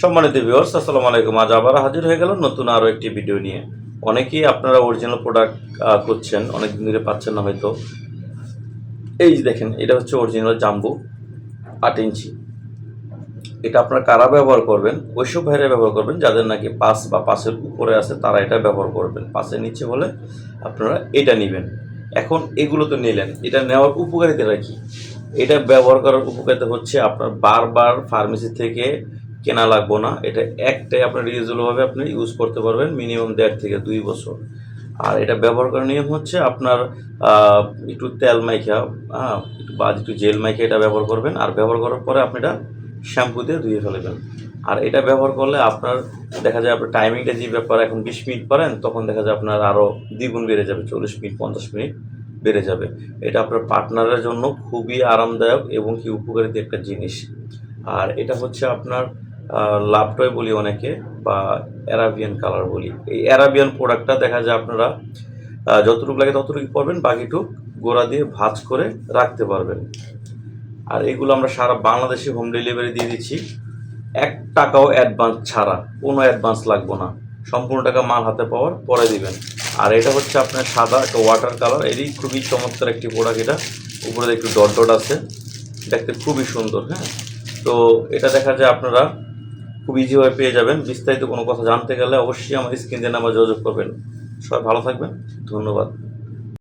সম্মানিত ভিউয়ার্স, আসসালামু আলাইকুম। আজ আবার হাজির হয়ে গেল নতুন আরও একটি ভিডিও নিয়ে। অনেকেই আপনারা অরিজিনাল প্রোডাক্ট খুঁজছেন, অনেকদিন ধরে পাচ্ছেন না হয়তো। এই যে দেখেন, এটা হচ্ছে অরিজিনাল জাম্বু 8 ইঞ্চি। এটা আপনারা কারা ব্যবহার করবেন? ওইসব ভাইরা ব্যবহার করবেন যাদের নাকি 5 বা 5-এর উপরে আছে, তারা এটা ব্যবহার করবেন। 5-এর নিচে হলে আপনারা এটা নেবেন। এখন এগুলো তো নিলেন, এটা নেওয়ার উপকারিতাটা কি? এটা ব্যবহার করার উপকারিতা হচ্ছে আপনার বারবার ফার্মেসি থেকে কেনা লাগবে না। এটা একটাই আপনার রিউজেবলভাবে আপনি ইউজ করতে পারবেন মিনিমাম 1.5 থেকে 2 বছর। আর এটা ব্যবহার করার নিয়ম হচ্ছে আপনার একটু তেল মাইখা, একটু বা একটু জেল মাইখা এটা ব্যবহার করবেন। আর ব্যবহার করার পরে আপনি এটা শ্যাম্পু দিয়ে ধুয়ে ফেলবেন। আর এটা ব্যবহার করলে আপনার দেখা যায় আপনার টাইমিংটা যে ব্যাপার, এখন 20 মিনিট পারেন, তখন দেখা যায় আপনার আরও দ্বিগুণ বেড়ে যাবে, 40 মিনিট 50 মিনিট বেড়ে যাবে। এটা আপনার পার্টনারের জন্য খুবই আরামদায়ক এবং কি উপকারিত একটা জিনিস। আর এটা হচ্ছে আপনার লাভ টয় বলি অনেকে, বা অ্যারাবিয়ান কালার বলি। এই অ্যারাবিয়ান প্রোডাক্টটা দেখা যায় আপনারা যতটুকু লাগে ততটুকু পরবেন, বাকিটুক গোড়া দিয়ে ভাঁজ করে রাখতে পারবেন। আর এগুলো আমরা সারা বাংলাদেশে হোম ডেলিভারি দিয়ে দিচ্ছি, 1 টাকাও অ্যাডভান্স ছাড়া। কোনো অ্যাডভান্স লাগবে না, সম্পূর্ণ টাকা মাল হাতে পাওয়ার পরে দিবেন। আর এটা হচ্ছে আপনার সাদা একটা ওয়াটার কালার, এরই খুবই চমৎকার একটি প্রোডাক্ট। এটা উপরে একটু ডট ডট আছে, দেখতে খুবই সুন্দর। হ্যাঁ, তো এটা দেখা যায় আপনারা খুব ইজিভাবে পেয়ে যাবেন। বিস্তারিত কোনো কথা জানতে গেলে অবশ্যই আমার স্ক্রিন দিয়ে নাম্বার যোগাযোগ করবেন। সবাই ভালো থাকবেন, ধন্যবাদ।